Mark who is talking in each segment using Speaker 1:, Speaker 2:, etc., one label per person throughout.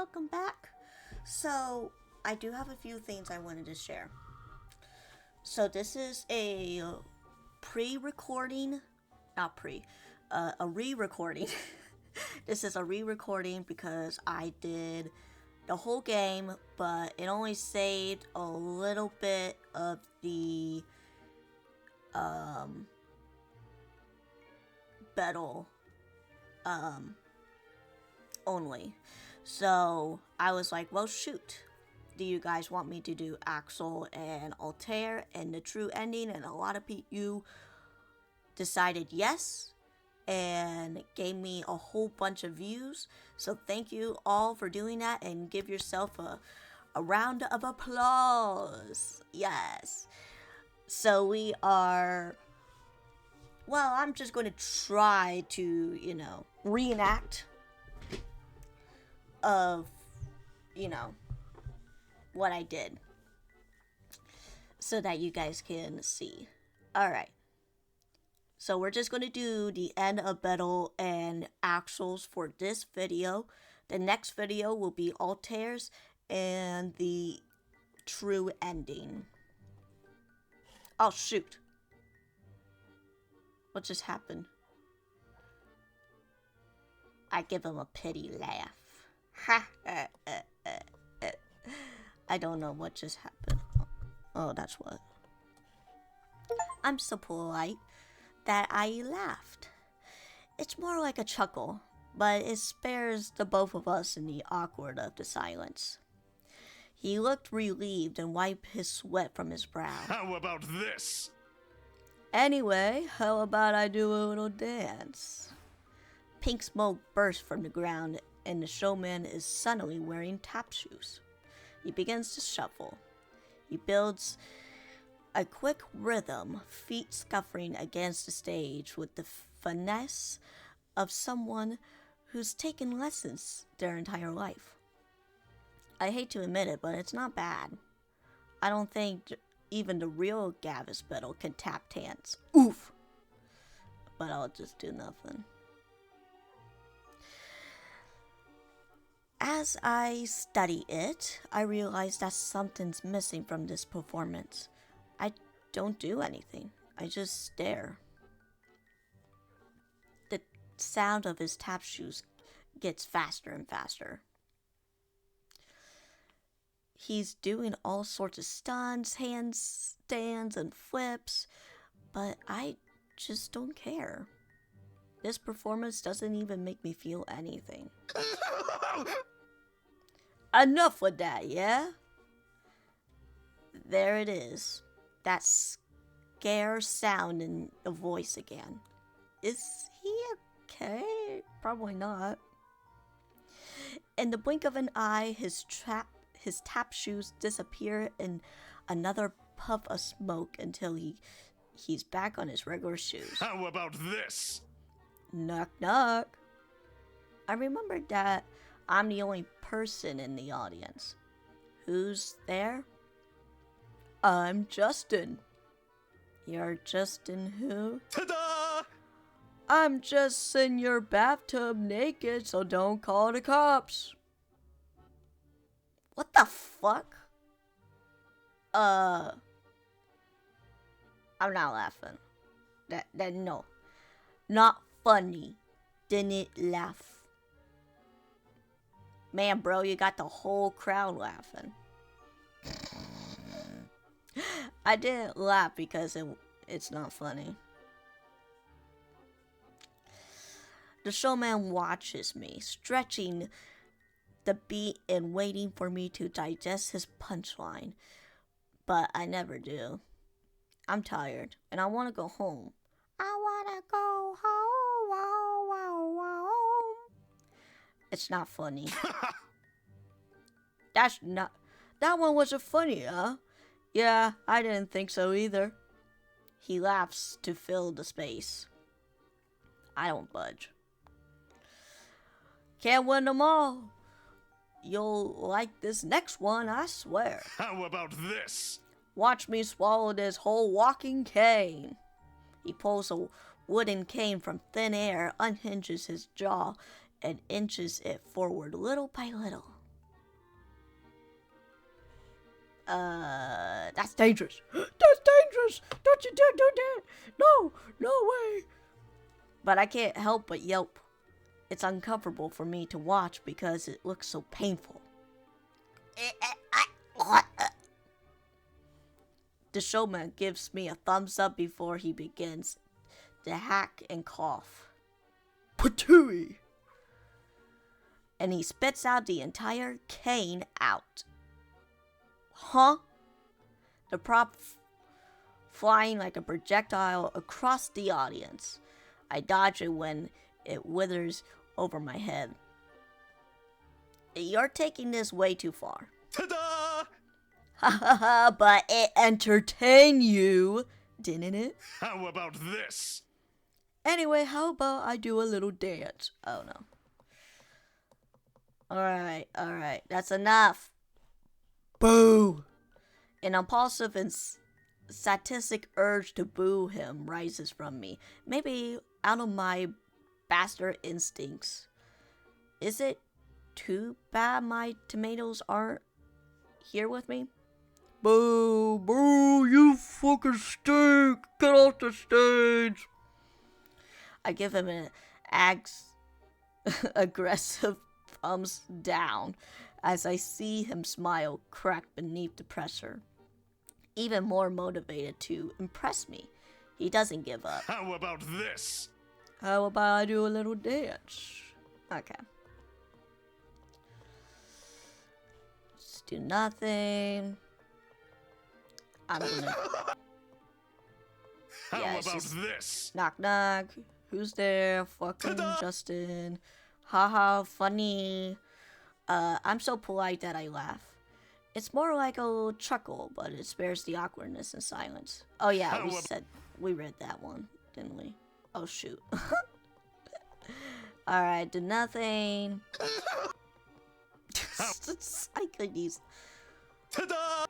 Speaker 1: welcome back. So, I do have a few things I wanted to share. So, this is a pre-recording, not pre, a re-recording. This is a re-recording because I did the whole game, but it only saved a little bit of the Bettel only. So I was like, well, shoot. Do you guys want me to do Axel and Altair and the true ending? And a lot of you decided yes and gave me a whole bunch of views. So thank you all for doing that, and give yourself a round of applause. Yes. So we are, well, I'm just going to try to, reenact of, what I did so that you guys can see. Alright. So we're just going to do the end of Bettel and Axel's for this video. The next video will be Altair's and the true ending. Oh, shoot. What just happened? I give him a pity laugh. Ha! I don't know what just happened. Oh, that's what. I'm so polite that I laughed. It's more like a chuckle, but it spares the both of us in the awkward of the silence. He looked relieved and wiped his sweat from his brow.
Speaker 2: How about this?
Speaker 1: Anyway, how about I do a little dance? Pink smoke bursts from the ground, and the showman is suddenly wearing tap shoes. He begins to shuffle. He builds a quick rhythm, feet scuffling against the stage with the finesse of someone who's taken lessons their entire life. I hate to admit it, but it's not bad. I don't think even the real Axel Bettel can tap dance. Oof! But I'll just do nothing. As I study it, I realize that something's missing from this performance. I don't do anything. I just stare. The sound of his tap shoes gets faster and faster. He's doing all sorts of stunts, handstands, and flips, but I just don't care. This performance doesn't even make me feel anything. Enough with that, yeah? There it is. That scare sound in the voice again. Is he okay? Probably not. In the blink of an eye, his tap shoes disappear in another puff of smoke until he's back on his regular shoes.
Speaker 2: How about this?
Speaker 1: Knock, knock. I remembered that I'm the only person in the audience. Who's there? I'm Justin. You're Justin who?
Speaker 2: Ta-da!
Speaker 1: I'm just in your bathtub naked, so don't call the cops. What the fuck? I'm not laughing. That no. Not funny. Didn't laugh. Man, bro, you got the whole crowd laughing. I didn't laugh because it's not funny. The showman watches me, stretching the beat and waiting for me to digest his punchline. But I never do. I'm tired, and I want to go home. I want to go home. Wow, wow, wow. It's not funny. That one wasn't funny, huh? Yeah, I didn't think so either. He laughs to fill the space. I don't budge. Can't win them all. You'll like this next one, I swear.
Speaker 2: How about this?
Speaker 1: Watch me swallow this whole walking cane. He pulls a wooden cane from thin air, unhinges his jaw, and inches it forward little by little. That's dangerous. That's dangerous. Don't you dare do that. No, no way. But I can't help but yelp. It's uncomfortable for me to watch because it looks so painful. The showman gives me a thumbs up before he begins to hack and cough. Patooey! And he spits out the entire cane out. Huh? The prop flying like a projectile across the audience. I dodge it when it withers over my head. You're taking this way too far.
Speaker 2: Ta-da!
Speaker 1: Ha ha ha, but it entertained you, didn't it?
Speaker 2: How about this?
Speaker 1: Anyway, how about I do a little dance? Oh no. Alright, that's enough. Boo! An impulsive and sadistic urge to boo him rises from me. Maybe out of my bastard instincts. Is it too bad my tomatoes aren't here with me? Boo! Boo! You fucking stink! Get off the stage! I give him an aggressive thumbs down as I see him smile crack beneath the pressure. Even more motivated to impress me, he doesn't give up.
Speaker 2: How about this?
Speaker 1: How about I do a little dance? Okay. Just do nothing. I'm gonna...
Speaker 2: How
Speaker 1: Yeah, it's
Speaker 2: about
Speaker 1: just-
Speaker 2: this?
Speaker 1: Knock knock. Who's there? Fucking Justin. Haha, funny. I'm so polite that I laugh. It's more like a little chuckle, but it spares the awkwardness and silence. Oh yeah, we read that one, didn't we? Oh shoot. Alright, do nothing. I could use.
Speaker 2: Ta-da!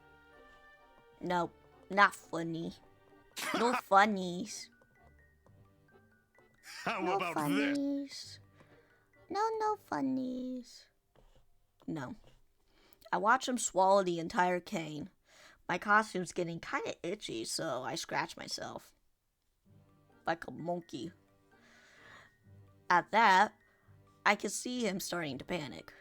Speaker 1: Nope, not funny. No funnies.
Speaker 2: How
Speaker 1: No
Speaker 2: about this?
Speaker 1: funnies. No funnies. No. I watch him swallow the entire cane. My costume's getting kinda itchy, so I scratch myself. Like a monkey. At that, I can see him starting to panic.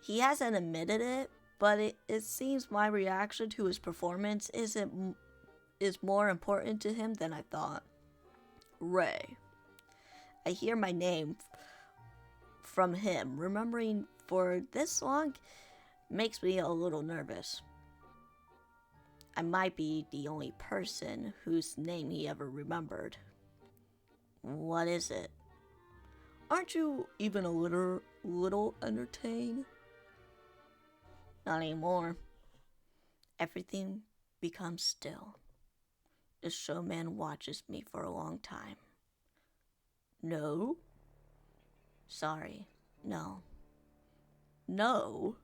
Speaker 1: He hasn't admitted it, but it seems my reaction to his performance is more important to him than I thought. Ray. I hear my name from him. Remembering for this long makes me a little nervous. I might be the only person whose name he ever remembered. What is it? Aren't you even a little entertained? Not anymore. Everything becomes still. The showman watches me for a long time. No? Sorry, no. No?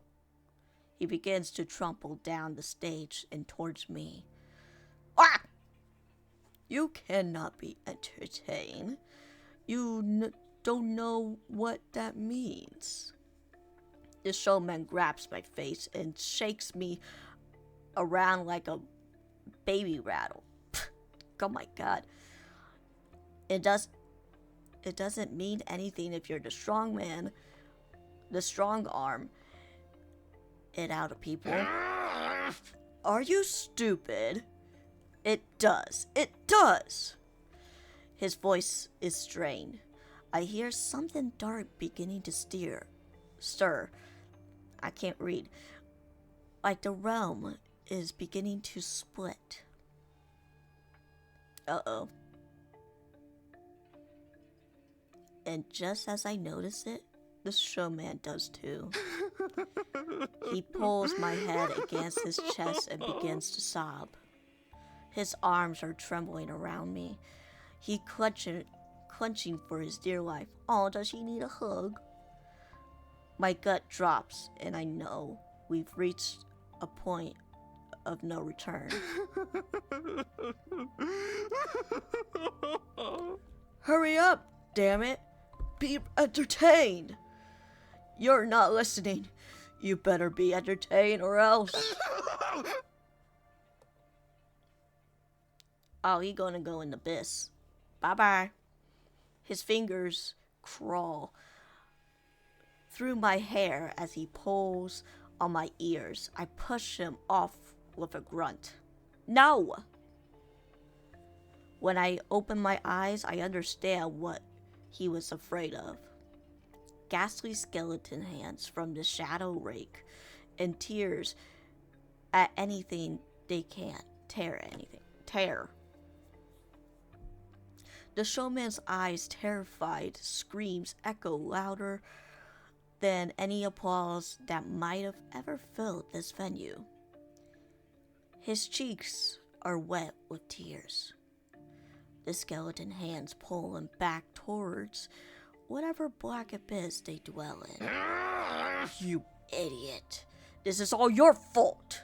Speaker 1: He begins to trample down the stage and towards me. Ah! You cannot be entertained. You don't know what that means. The showman grabs my face and shakes me around like a baby rattle. Oh my god. It doesn't mean anything if you're the strong man, the strong arm it out of people. Are you stupid? It does. It does. His voice is strained. I hear something dark beginning to stir. I can't read. Like the realm is beginning to split. Uh-oh. And just as I notice it, the showman does too. He pulls my head against his chest and begins to sob. His arms are trembling around me. He clenching for his dear life. Oh, does he need a hug? My gut drops, and I know we've reached a point of no return. Hurry up, damn it! Be entertained! You're not listening. You better be entertained or else. Oh, he gonna go in the abyss. Bye-bye. His fingers crawl through my hair as he pulls on my ears. I push him off with a grunt. No! When I open my eyes, I understand what he was afraid of. Ghastly skeleton hands from the shadow rake and tears at anything they can't tear. The showman's eyes, terrified screams echo louder than any applause that might have ever filled this venue. His cheeks are wet with tears. The skeleton hands pull him back towards whatever black abyss they dwell in. You idiot. This is all your fault.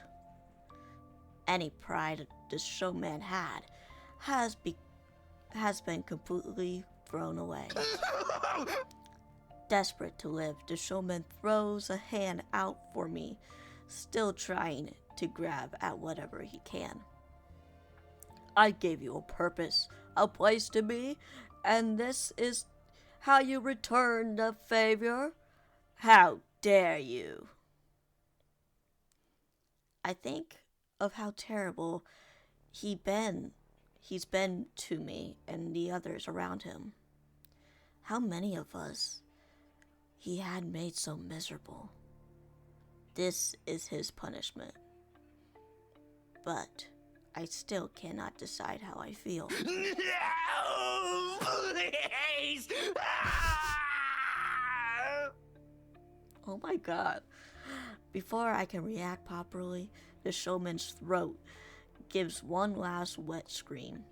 Speaker 1: Any pride the showman had has been completely thrown away. Desperate to live, the showman throws a hand out for me, still trying to grab at whatever he can. I gave you a purpose, a place to be, and this is how you return the favor? How dare you? I think of how terrible he's been to me and the others around him. How many of us he had made so miserable. This is his punishment. But I still cannot decide how I feel.
Speaker 2: No, please.
Speaker 1: Oh my god. Before I can react properly, the showman's throat gives one last wet scream.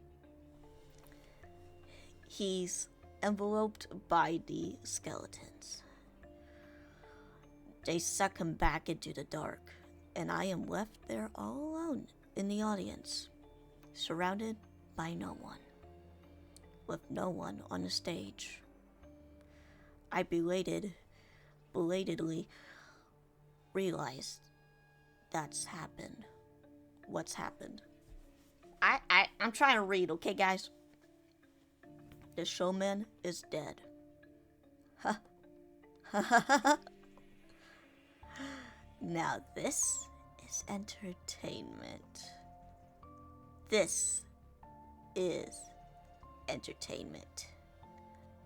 Speaker 1: He's enveloped by the skeletons. They suck him back into the dark, and I am left there all alone in the audience, surrounded by no one, with no one on the stage. I belatedly realized what's happened. I'm trying to read, okay, guys? The showman is dead. Ha. Now this is entertainment. This is entertainment.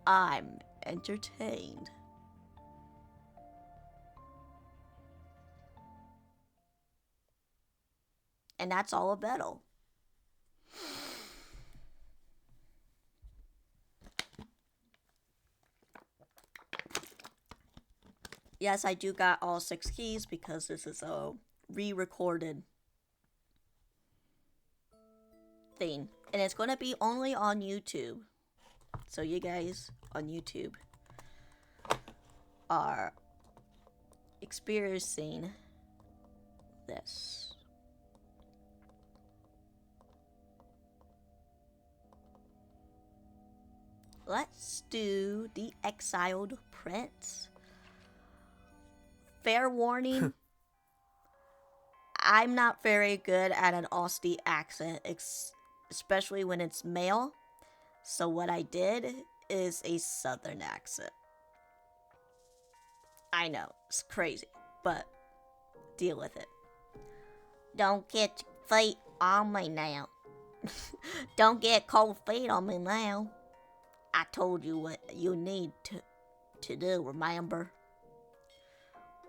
Speaker 1: I'm entertained. And that's all a Bettel. Yes, I do got all 6 keys because this is a re-recorded thing. And it's going to be only on YouTube. So you guys on YouTube are experiencing this. Let's do the Exiled Prince. Fair warning, I'm not very good at an Aussie accent, especially when it's male. So what I did is a southern accent. I know, it's crazy, but deal with it. Don't get your feet on me now. Don't get cold feet on me now. I told you what you need to do, remember?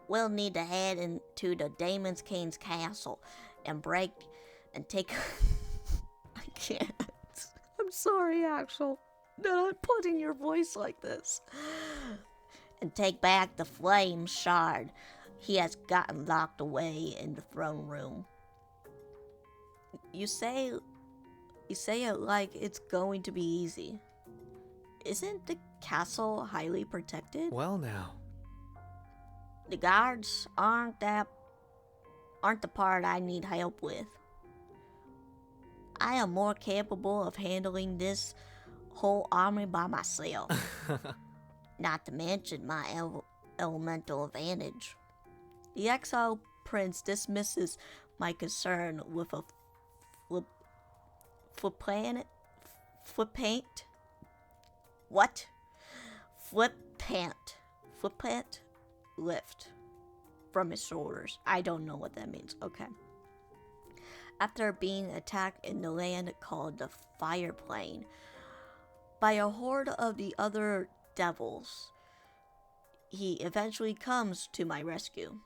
Speaker 1: We'll need to head into the Damon's King's castle and take... I can't. I'm sorry, Axel, that I'm putting your voice like this. And take back the flame shard he has gotten locked away in the throne room. You say it like it's going to be easy. Isn't the castle highly protected?
Speaker 3: Well now.
Speaker 1: The guards aren't the part I need help with. I am more capable of handling this whole army by myself. Not to mention my elemental advantage. The exiled prince dismisses my concern with a flip paint. What? Flip pant lift from his shoulders. I don't know what that means. Okay. After being attacked in the land called the Fire Plane by a horde of the other devils, he eventually comes to my rescue.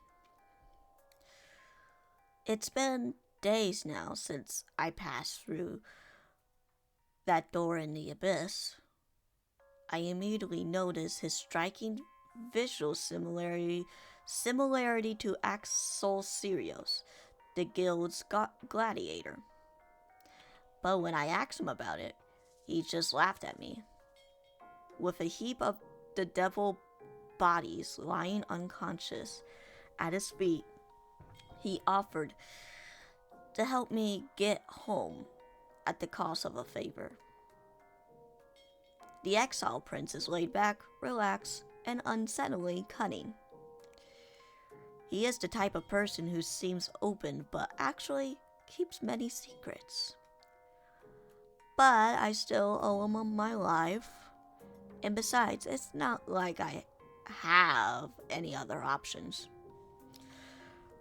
Speaker 1: It's been days now since I passed through that door in the abyss. I immediately noticed his striking visual similarity to Axel Sirius, the guild's gladiator. But when I asked him about it, he just laughed at me. With a heap of the devil bodies lying unconscious at his feet, he offered to help me get home at the cost of a favor. The exile prince is laid back, relaxed, and unsettlingly cunning. He is the type of person who seems open but actually keeps many secrets. But I still owe him my life. And besides, it's not like I have any other options.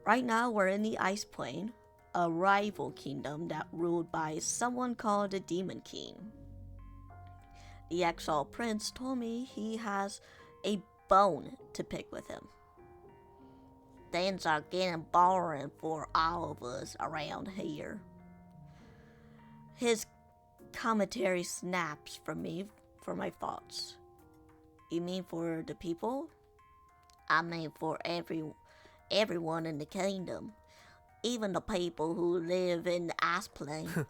Speaker 1: Right now we're in the Ice Plane, a rival kingdom that ruled by someone called the Demon King. The exile prince told me he has a bone to pick with him. Things are getting boring for all of us around here. His commentary snaps from me for my thoughts. You mean for the people? I mean for everyone in the kingdom. Even the people who live in the ice plane.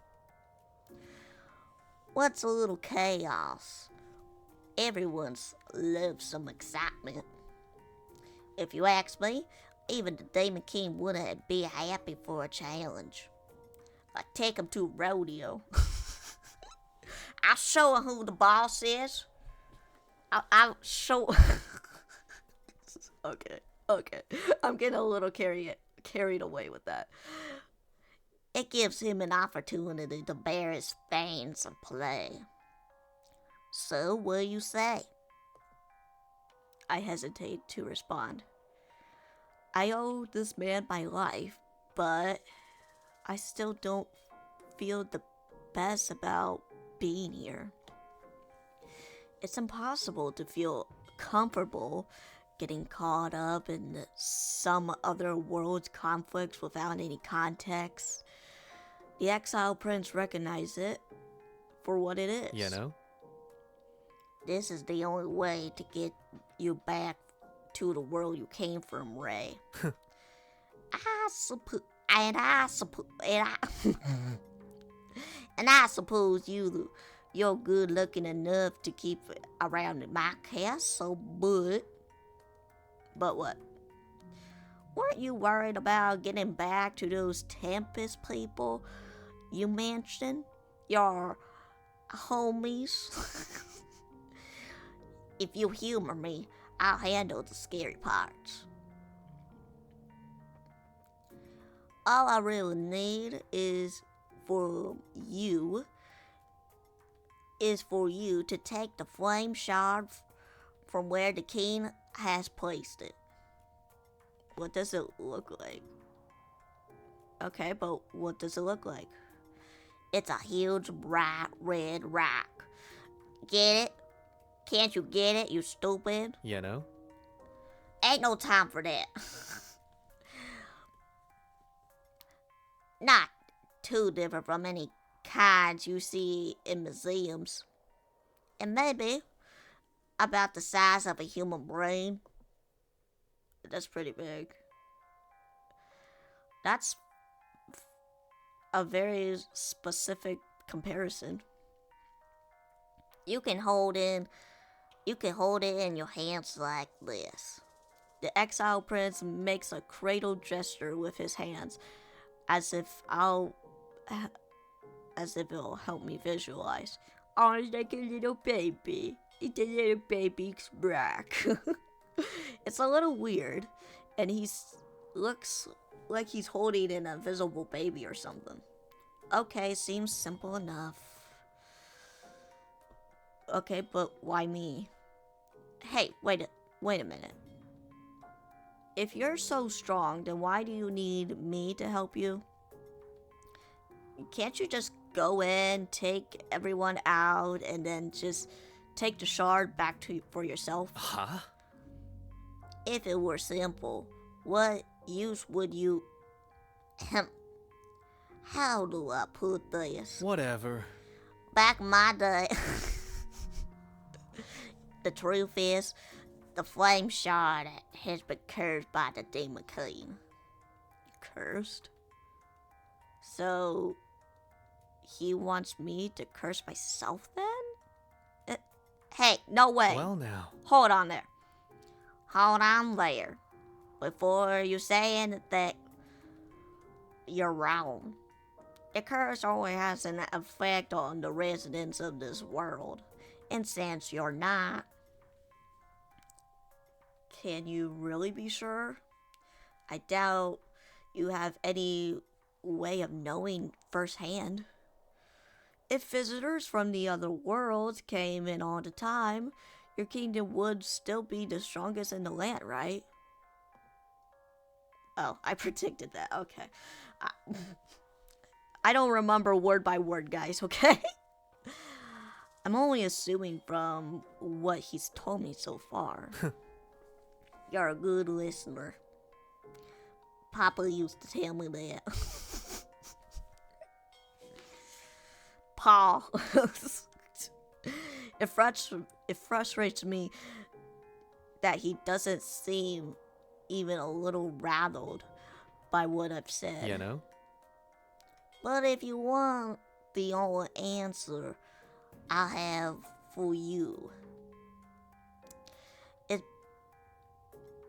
Speaker 1: What's a little chaos? Everyone's loves some excitement. If you ask me, even the Demon King wouldn't be happy for a challenge. I take him to a rodeo. I'll show him who the boss is. I'll show. Okay. I'm getting a little carried away with that. It gives him an opportunity to bear his fangs and play. So, what do you say? I hesitate to respond. I owe this man my life, but I still don't feel the best about being here. It's impossible to feel comfortable getting caught up in some other world's conflicts without any context. The exile prince recognized it for what it is.
Speaker 3: You know?
Speaker 1: This is the only way to get you back to the world you came from, Ray. I suppose you're good looking enough to keep around in my castle, but what? Weren't you worried about getting back to those Tempest people you mentioned? Your homies? If you humor me, I'll handle the scary parts. All I really need is for you to take the flame shard from where the king has placed it. What does it look like? Okay, but what does it look like? It's a huge bright red rock. Get it? Can't you get it, you stupid?
Speaker 3: You know?
Speaker 1: Ain't no time for that. Not too different from any kinds you see in museums. And maybe about the size of a human brain. That's pretty big. That's a very specific comparison. You can hold it in your hands like this. The exile prince makes a cradle gesture with his hands, as if it'll help me visualize. Oh, it's like a little baby. It's a little baby's back. It's a little weird, and he looks like he's holding an invisible baby or something. Okay, seems simple enough. Okay, but why me? Hey, wait a minute. If you're so strong, then why do you need me to help you? Can't you just go in, take everyone out, and then just take the shard back for yourself?
Speaker 3: Huh?
Speaker 1: If it were simple, what use would you... How do I put this?
Speaker 3: Whatever.
Speaker 1: Back in my day... The truth is, the flame shard has been cursed by the Demon King. Cursed? So, he wants me to curse myself then? Hey, no way.
Speaker 3: Well now.
Speaker 1: Hold on there. Hold on there. Before you say anything, you're wrong. The curse only has an effect on the residents of this world. And since you're not, can you really be sure? I doubt you have any way of knowing firsthand. If visitors from the other worlds came in all the time, your kingdom would still be the strongest in the land, right? Oh, I predicted that. Okay. I don't remember word by word, guys, okay? I'm only assuming from what he's told me so far. You're a good listener. Papa used to tell me that. Paul. It frustrates me that he doesn't seem even a little rattled by what I've said.
Speaker 3: You know?
Speaker 1: But if you want the only answer I have for you,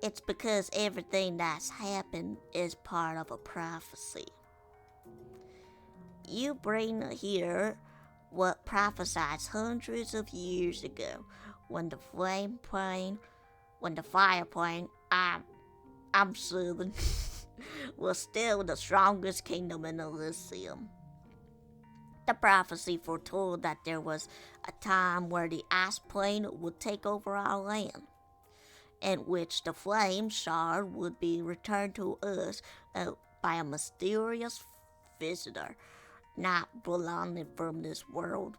Speaker 1: it's because everything that's happened is part of a prophecy. You bring here what prophesied hundreds of years ago when the fire plane, I'm Southern, was still the strongest kingdom in Elysium. The prophecy foretold that there was a time where the ice plane would take over our land, in which the flame shard would be returned to us by a mysterious visitor not belonging from this world.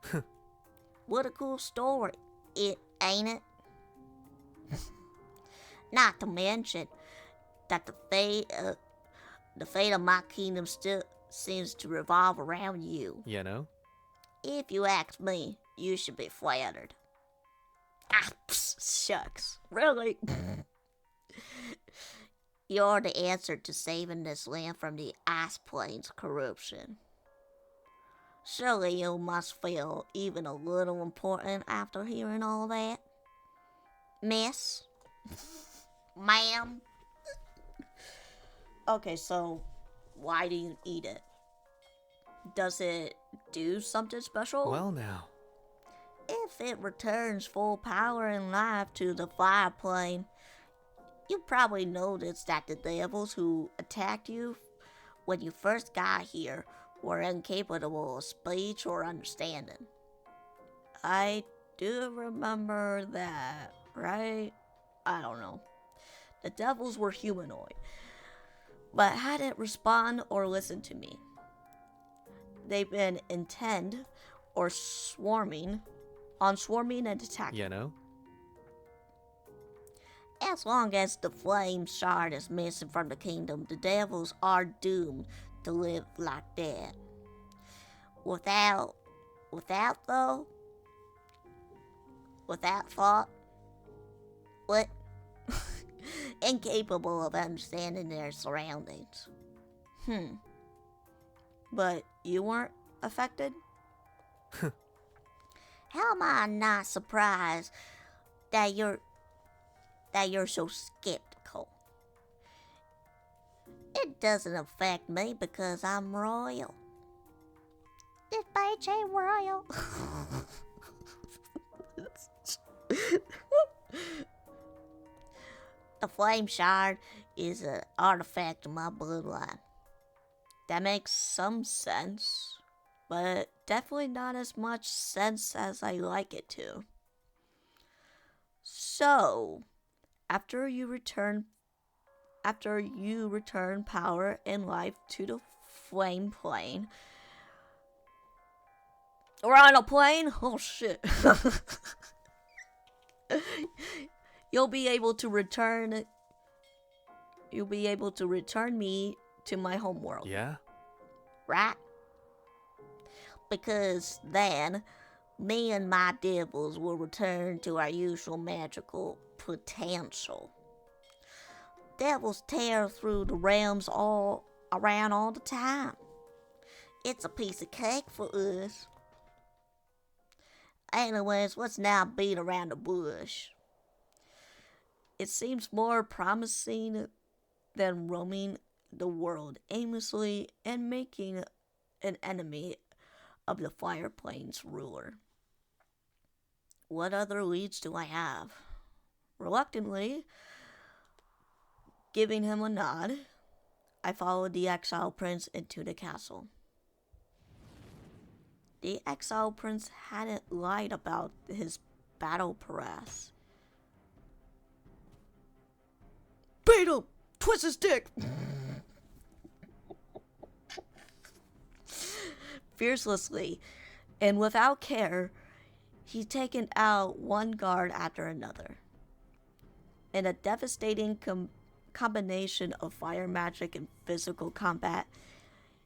Speaker 1: What a cool story, ain't it? Not to mention that the fate of my kingdom still seems to revolve around you.
Speaker 3: You know?
Speaker 1: If you ask me, you should be flattered. Shucks. Really? You're the answer to saving this land from the ice plane's corruption. Surely you must feel even a little important after hearing all that. Miss? Ma'am? Okay, so why do you eat it? Does it do something special?
Speaker 3: Well now.
Speaker 1: If it returns full power and life to the fire plane, you probably noticed that the devils who attacked you when you first got here were incapable of speech or understanding. I do remember that, right? I don't know. The devils were humanoid, but hadn't respond or listened to me. They've been intent or swarming and attacking.
Speaker 3: You know?
Speaker 1: As long as the flame shard is missing from the kingdom, the devils are doomed to live like that. Without thought, what? Incapable of understanding their surroundings. But you weren't affected? How am I not surprised that you're so skeptical? It doesn't affect me because I'm royal. This bitch ain't royal. The flame shard is an artifact of my bloodline. That makes some sense, but definitely not as much sense as I like it to. So, after you return power and life to the flame plane. We're on a plane? Oh shit. You'll be able to return me to my homeworld.
Speaker 3: Yeah?
Speaker 1: Right? Because then me and my devils will return to our usual magical potential. Devils tear through the realms all around all the time. It's a piece of cake for us. Anyways, let's now beat around the bush. It seems more promising than roaming the world aimlessly and making an enemy of the Fire Plains ruler. What other leads do I have? Reluctantly, giving him a nod, I followed the exile prince into the castle. The exile prince hadn't lied about his battle prowess. Beat him! Twist his dick! Fiercelessly, and without care, he's taken out one guard after another. In a devastating combination of fire magic and physical combat,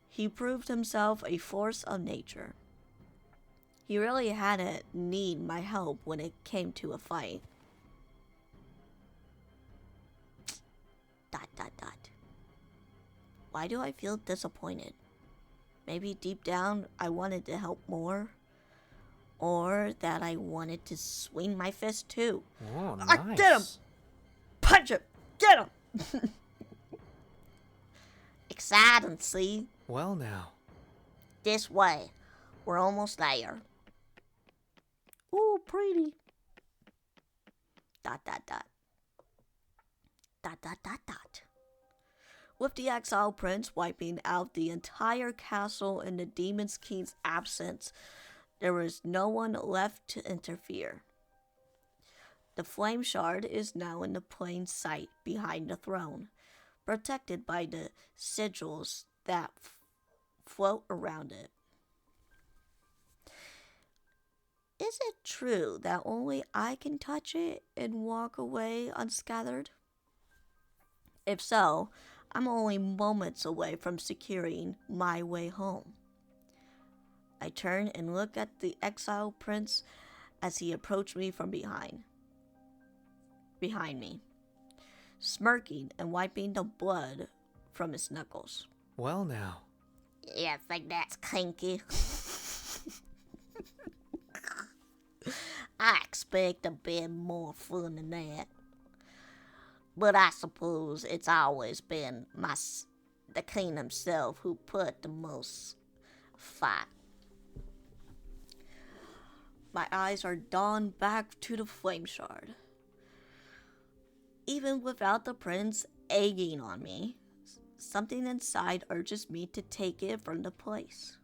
Speaker 1: he proved himself a force of nature. He really hadn't need my help when it came to a fight. ... Why do I feel disappointed? Maybe deep down I wanted to help more? Or that I wanted to swing my fist too.
Speaker 3: Oh, nice.
Speaker 1: I get him! Punch him! Get him! Exciting, see?
Speaker 3: Well now.
Speaker 1: This way. We're almost there. Ooh, pretty. ... With the exile prince wiping out the entire castle in the demon king's absence, there was no one left to interfere. The flame shard is now in the plain sight behind the throne, protected by the sigils that float around it. Is it true that only I can touch it and walk away unscathed? If so, I'm only moments away from securing my way home. I turn and look at the exiled prince as he approached me from behind me, smirking and wiping the blood from his knuckles.
Speaker 3: Well now.
Speaker 1: You think that's kinky? I expect a bit more fun than that. But I suppose it's always been the king himself who put the most fight. My eyes are drawn back to the flame shard. Even without the prince egging on me, something inside urges me to take it from the place.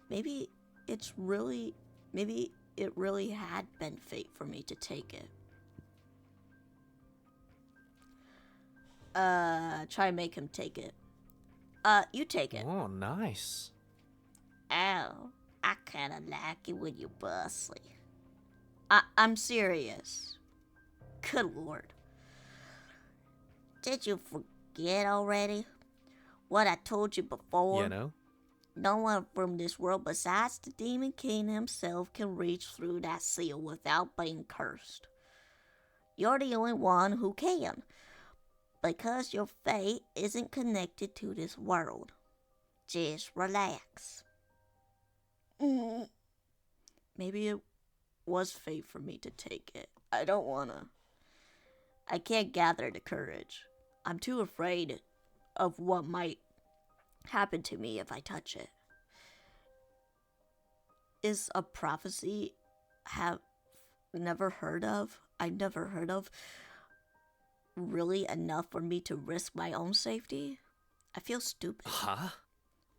Speaker 1: Maybe it really had been fate for me to take it. Try and make him take it. You take it.
Speaker 3: Oh, nice.
Speaker 1: Oh, I kinda like it when you're bustly. I'm serious. Good lord. Did you forget already what I told you before?
Speaker 3: You know?
Speaker 1: No one from this world besides the Demon King himself can reach through that seal without being cursed. You're the only one who can, because your fate isn't connected to this world. Just relax. Maybe it was fate for me to take it. I don't wanna. I can't gather the courage. I'm too afraid of what might happen to me if I touch it. Is a prophecy I've never heard of really enough for me to risk my own safety? I feel stupid.
Speaker 3: Huh?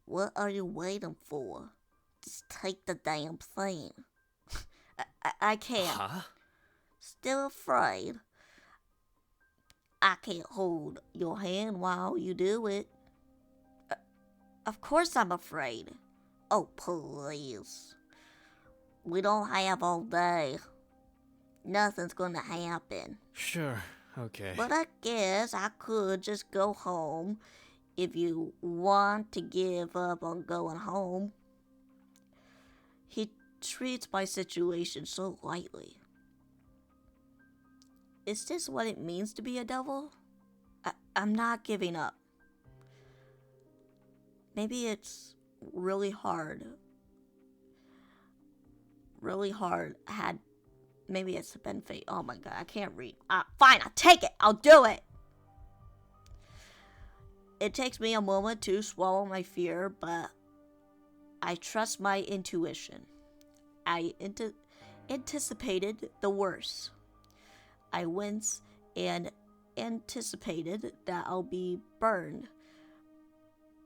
Speaker 1: What are you waiting for? Just take the damn thing. I can't.
Speaker 3: Huh?
Speaker 1: Still afraid? I can't hold your hand while you do it. Of course I'm afraid. Oh, please. We don't have all day. Nothing's gonna happen.
Speaker 3: Sure. Okay.
Speaker 1: But I guess I could just go home if you want to give up on going home. He treats my situation so lightly. Is this what it means to be a devil? I'm not giving up. Maybe it's really hard. Maybe it's been fate. Oh my god, I can't read. Fine, I'll take it. I'll do it. It takes me a moment to swallow my fear, but I trust my intuition. I anticipated the worst. I wince and anticipated that I'll be burned.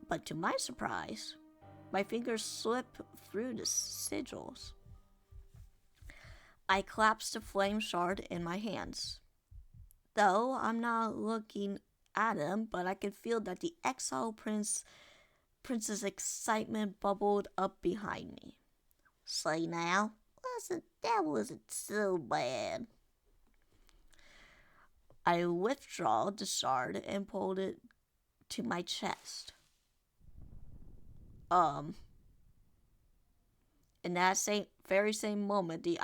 Speaker 1: But to my surprise, my fingers slip through the sigils. I collapse the flame shard in my hands. Though I'm not looking at him, but I can feel that the exile prince's excitement bubbled up behind me. Say now, that wasn't so bad. I withdraw the shard and pulled it to my chest. In that very same moment, the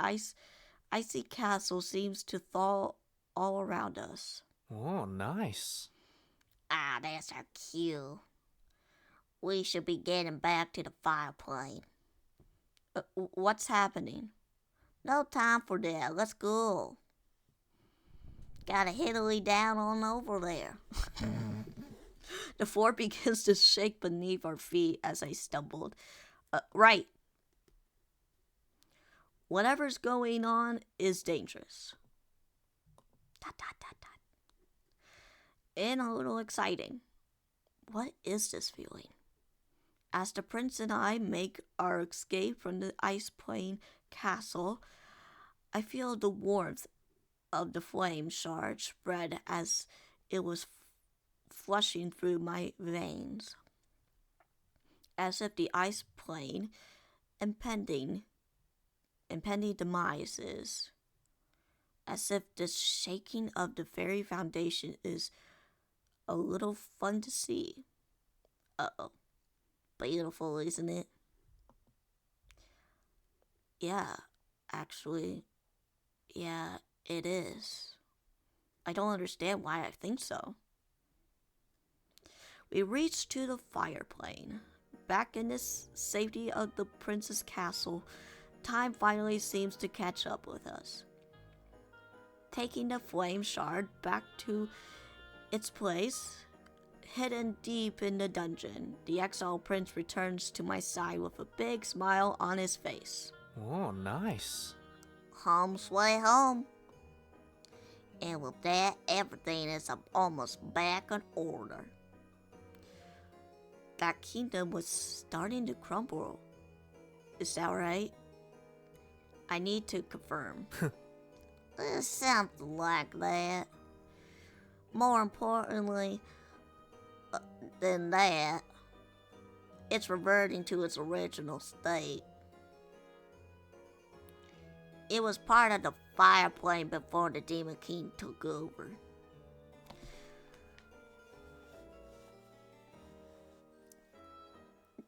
Speaker 1: icy castle seems to thaw all around us.
Speaker 3: Oh, nice.
Speaker 1: That's our cue. We should be getting back to the fireplane. What's happening? No time for that. Let's go. Gotta hiddly down on over there. The floor begins to shake beneath our feet as I stumbled. Right. Whatever's going on is dangerous. And a little exciting. What is this feeling? As the prince and I make our escape from the ice plain castle, I feel the warmth of the flame shard spread as it was flushing through my veins. As if the ice plane impending demise is. As if the shaking of the very foundation is a little fun to see. Uh-oh. Beautiful, isn't it? Yeah, actually. Yeah, it is. I don't understand why I think so. We reach to the fireplane. Back in this safety of the prince's castle, time finally seems to catch up with us. Taking the flame shard back to its place, hidden deep in the dungeon, the exiled prince returns to my side with a big smile on his face.
Speaker 3: Oh, nice.
Speaker 1: Home sweet home. And with that, everything is almost back in order. That kingdom was starting to crumble. Is that right? I need to confirm. Something like that. More importantly than that, it's reverting to its original state. It was part of the fireplane before the Demon King took over.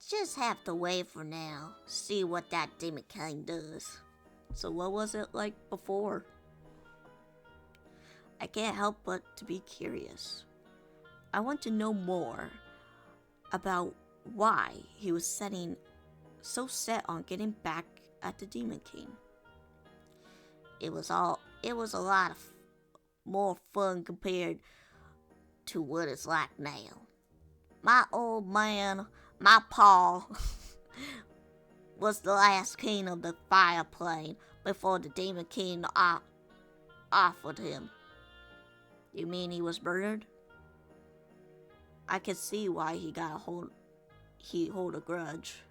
Speaker 1: Just have to wait for now, see what that Demon King does. So what was it like before? I can't help but to be curious. I want to know more about why he was so set on getting back at the Demon King. It was a lot of more fun compared to what it's like now. My old man, my pa, was the last king of the fireplane before the Demon King offered him. You mean he was murdered? I can see why he hold a grudge.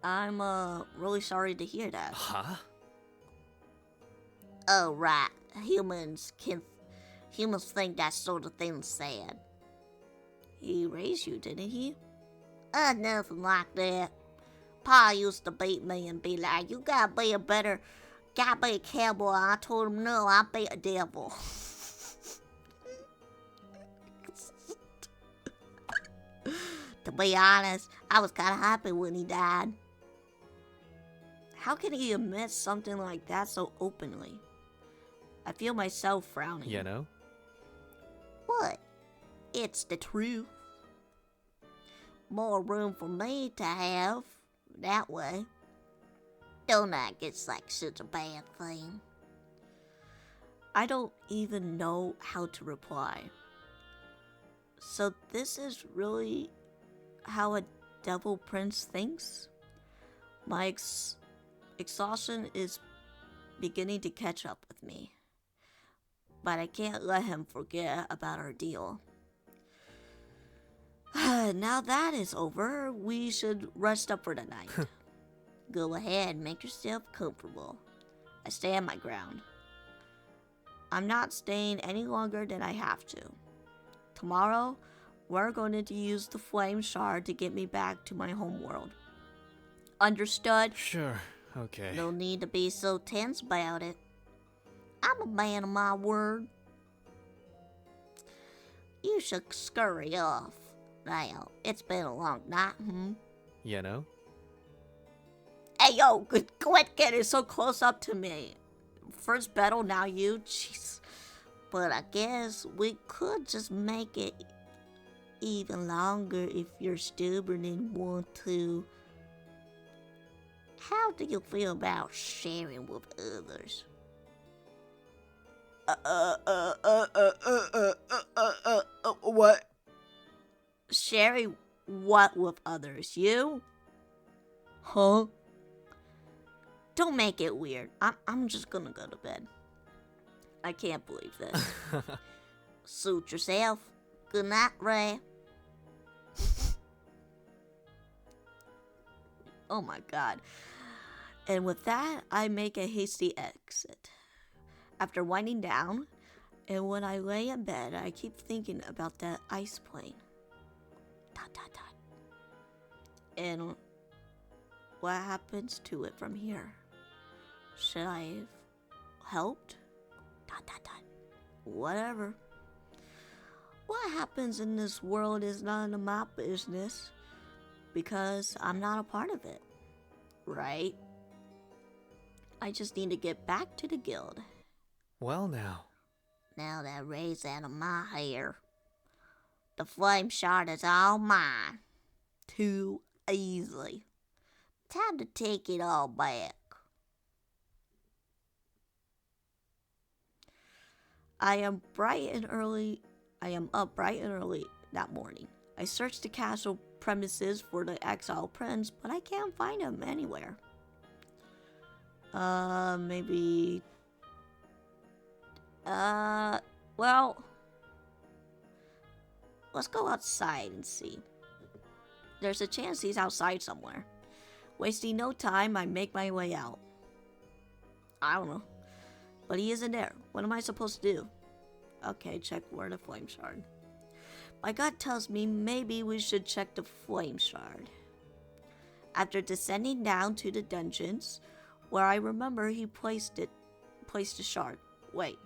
Speaker 1: I'm really sorry to hear that.
Speaker 3: Huh?
Speaker 1: Oh right, humans think that sort of thing's sad. He raised you, didn't he? Nothing like that. Pa used to beat me and be like, "You gotta be a cowboy." I told him, "No, I'll be a devil." To be honest, I was kind of happy when he died. How can he admit something like that so openly? I feel myself frowning.
Speaker 3: You know?
Speaker 1: What? It's the truth. More room for me to have that way. Don't act it's like such a bad thing. I don't even know how to reply. So this is really how a devil prince thinks? My exhaustion is beginning to catch up with me. But I can't let him forget about our deal. Now that is over, we should rest up for the night. Go ahead, make yourself comfortable. I stand my ground. I'm not staying any longer than I have to. Tomorrow, we're going to use the flame shard to get me back to my homeworld. Understood?
Speaker 3: Sure, okay.
Speaker 1: No need to be so tense about it. I'm a man of my word. You should scurry off. Now, it's been a long night,
Speaker 3: You know?
Speaker 1: Hey, yo, quit getting so close up to me. First Bettel, now you. Jeez. But I guess we could just make it even longer if you're stubborn and want to. How do you feel about sharing with others?
Speaker 2: What?
Speaker 1: Sharing what with others? You?
Speaker 2: Huh?
Speaker 1: Don't make it weird. I'm just gonna go to bed. I can't believe this. Suit yourself. Good night, Ray. Oh my god. And with that, I make a hasty exit. After winding down, and when I lay in bed, I keep thinking about that ice plane. Dot, dot, dot. And what happens to it from here? Should I have helped? Dot, dot, dot. Whatever. What happens in this world is none of my business, because I'm not a part of it, right? I just need to get back to the guild.
Speaker 3: Well now.
Speaker 1: Now that Ray's out of my hair, the flame shard is all mine. Too easily. Time to take it all back. I am up bright and early that morning. I search the castle premises for the exiled prince, but I can't find him anywhere. Maybe. Well, let's go outside and see. There's a chance he's outside somewhere. Wasting no time, I make my way out. I don't know. But he isn't there. What am I supposed to do? Okay, check where the flame shard. My gut tells me maybe we should check the flame shard. After descending down to the dungeons, where I remember he placed the shard. Wait.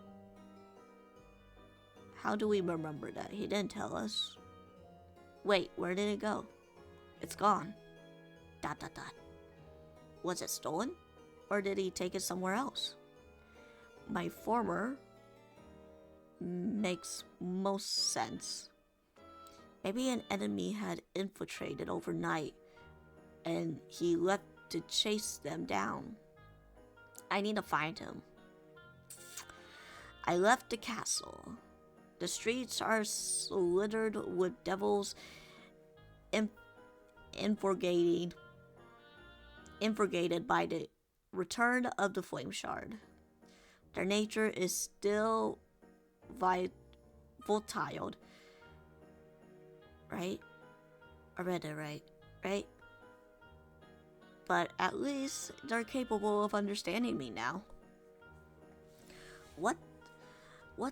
Speaker 1: How do we remember that? He didn't tell us. Wait, where did it go? It's gone. Dot, dot, dot. Was it stolen? Or did he take it somewhere else? My former makes most sense. Maybe an enemy had infiltrated overnight and he left to chase them down. I need to find him. I left the castle. The streets are littered with devils infuriated by the return of the flame shard. Their nature is still volatile. Right? I read it right. Right? But at least they're capable of understanding me now. What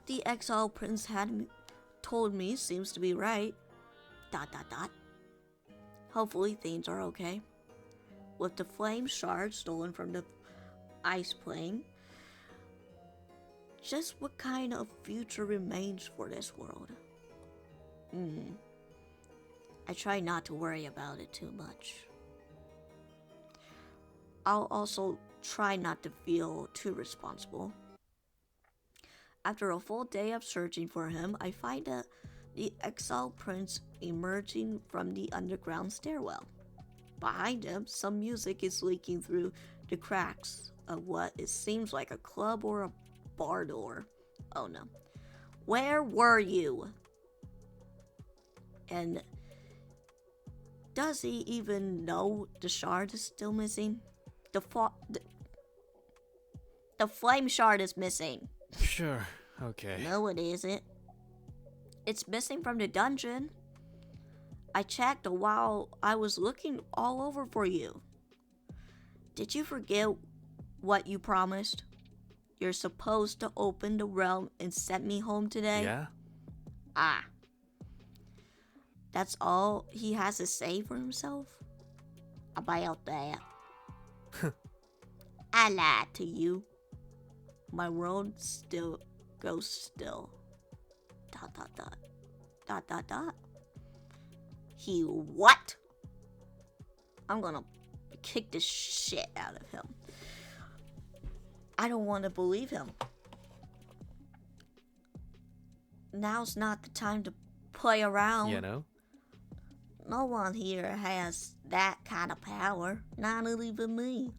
Speaker 1: the exile prince told me seems to be right. ... Hopefully things are okay. With the flame shard stolen from the ice plane, just what kind of future remains for this world? I try not to worry about it too much. I'll also try not to feel too responsible. After a full day of searching for him, I find the exiled prince emerging from the underground stairwell. Behind him, some music is leaking through the cracks of what it seems like a club or a bar door. Oh no. Where were you? And does he even know the shard is still missing? The flame shard is missing.
Speaker 3: Sure, okay.
Speaker 1: No, it isn't. It's missing from the dungeon. I checked while I was looking all over for you. Did you forget what you promised? You're supposed to open the realm and send me home today?
Speaker 3: Yeah?
Speaker 1: Ah. That's all he has to say for himself? About that. I lied to you. My world still goes still. ... He what? I'm gonna kick the shit out of him. I don't want to believe him. Now's not the time to play around.
Speaker 3: You know?
Speaker 1: No one here has that kind of power. Not even me.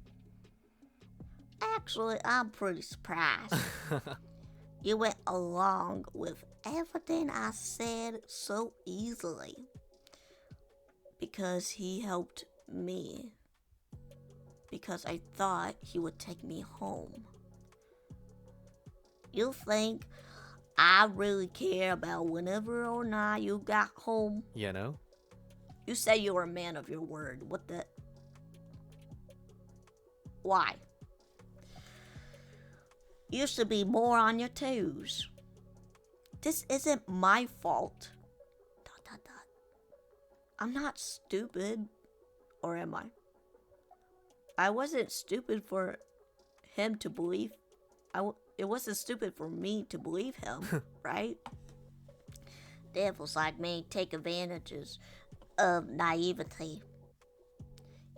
Speaker 1: Actually, I'm pretty surprised. You went along with everything I said so easily. Because he helped me. Because I thought he would take me home. You think I really care about whenever or not you got home?
Speaker 3: You know?
Speaker 1: You say you're a man of your word. What the... Why? You should be more on your toes. This isn't my fault. ... I'm not stupid. Or am I? I wasn't stupid for him to believe. It wasn't stupid for me to believe him, right? Devils like me take advantages of naivety.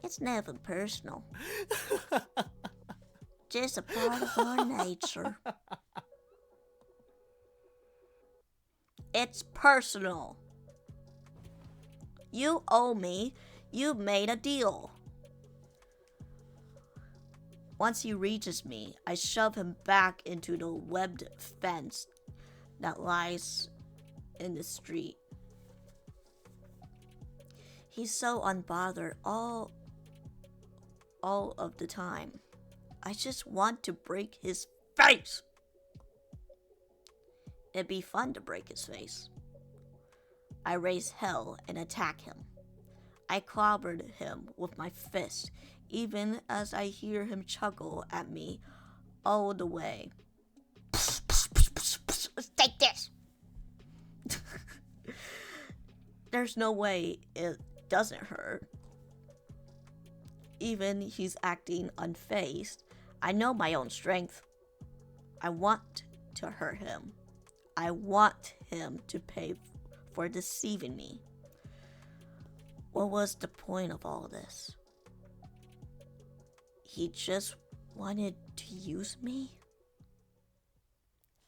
Speaker 1: It's never personal. Just a part of our nature. It's personal. You owe me. You made a deal. Once he reaches me, I shove him back into the webbed fence that lies in the street. He's so unbothered all of the time. I just want to break his face. It'd be fun to break his face. I raise hell and attack him. I clobbered him with my fist, even as I hear him chuckle at me all the way. Take this! There's no way it doesn't hurt. Even he's acting unfazed. I know my own strength. I want to hurt him. I want him to pay for deceiving me. What was the point of all this? He just wanted to use me?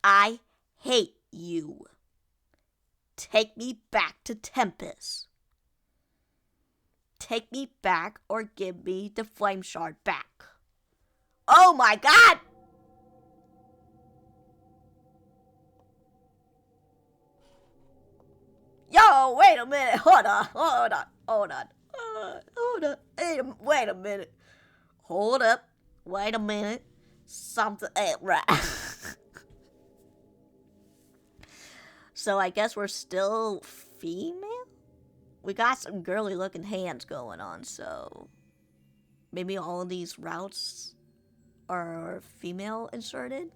Speaker 1: I hate you. Take me back to Tempest. Take me back or give me the flame shard back. Oh my god! Yo, wait a minute. Hold on. Wait a minute. Hold up. Wait a minute. Something ain't right. So I guess we're still female? We got some girly looking hands going on, so maybe all of these routes are female inserted?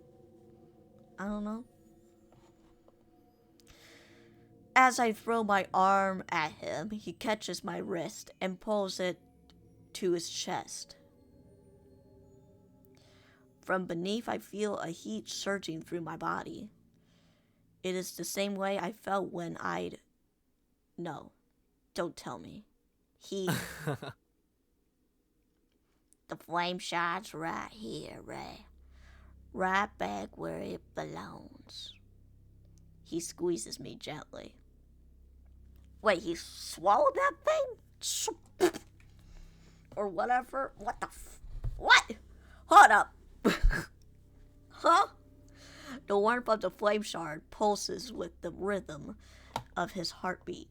Speaker 1: I don't know. As I throw my arm at him, he catches my wrist and pulls it to his chest. From beneath, I feel a heat surging through my body. It is the same way I felt when I'd... No, don't tell me. He... The flame shot's right here, Ray. Right back where it belongs. He squeezes me gently. Wait, he swallowed that thing? Or whatever? What the What? Hold up. Huh? The warmth of the flame shard pulses with the rhythm of his heartbeat.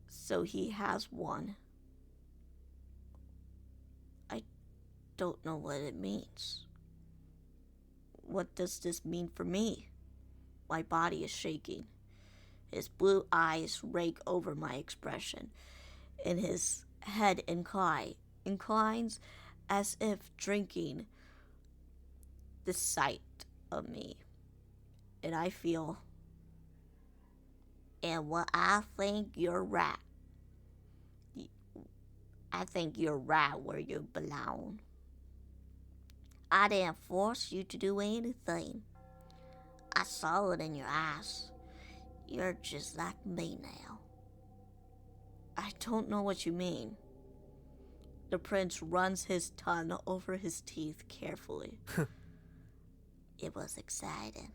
Speaker 1: So he has one. I don't know what it means. What does this mean for me? My body is shaking. His blue eyes rake over my expression, and his head inclines as if drinking the sight of me. And I feel, and what I think you're right. I think you're right where you belong. I didn't force you to do anything. I saw it in your eyes. You're just like me now. I don't know what you mean. The prince runs his tongue over his teeth carefully. It was exciting.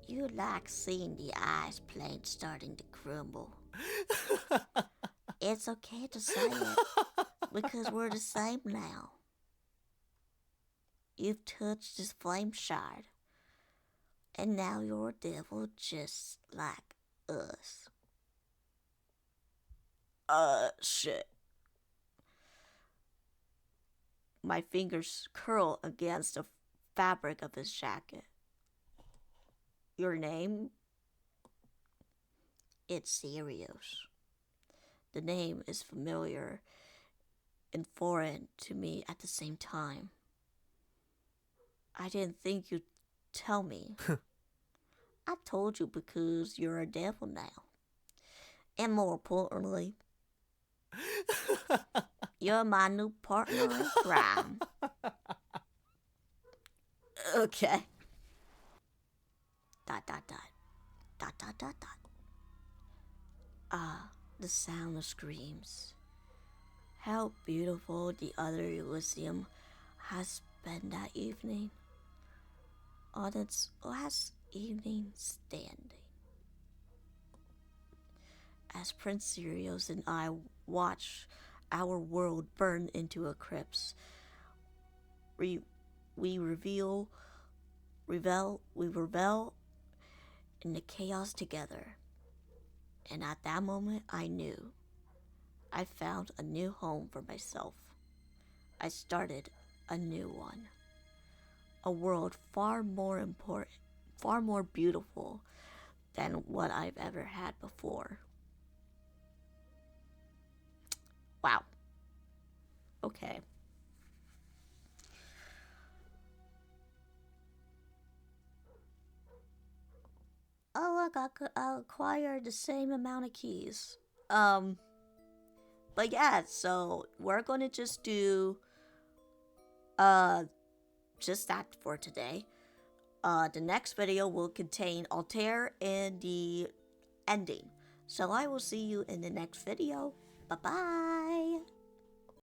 Speaker 1: You like seeing the ice plane starting to crumble. It's okay to say it, because we're the same now. You've touched this flame shard, and now you're a devil just like us.
Speaker 2: Shit.
Speaker 1: My fingers curl against the fabric of his jacket. Your name? It's Sirius. The name is familiar and foreign to me at the same time. I didn't think you'd tell me. I told you because you're a devil now. And more importantly, you're my new partner in crime.
Speaker 2: Okay.
Speaker 1: Dot, dot, dot. Dot, dot, dot, dot. Ah, the sound of screams. How beautiful the other Elysium has been that evening. On its last evening standing. As Prince Sirius and I watch our world burn into a crypt, we revel in the chaos together. And at that moment, I knew I found a new home for myself. I started a new one. A world far more important, far more beautiful than what I've ever had before. Wow. Okay. Oh look, I acquired the same amount of keys. But yeah, so we're gonna just do just that for today. The next video will contain Altair and the ending. So I will see you in the next video. Bye bye.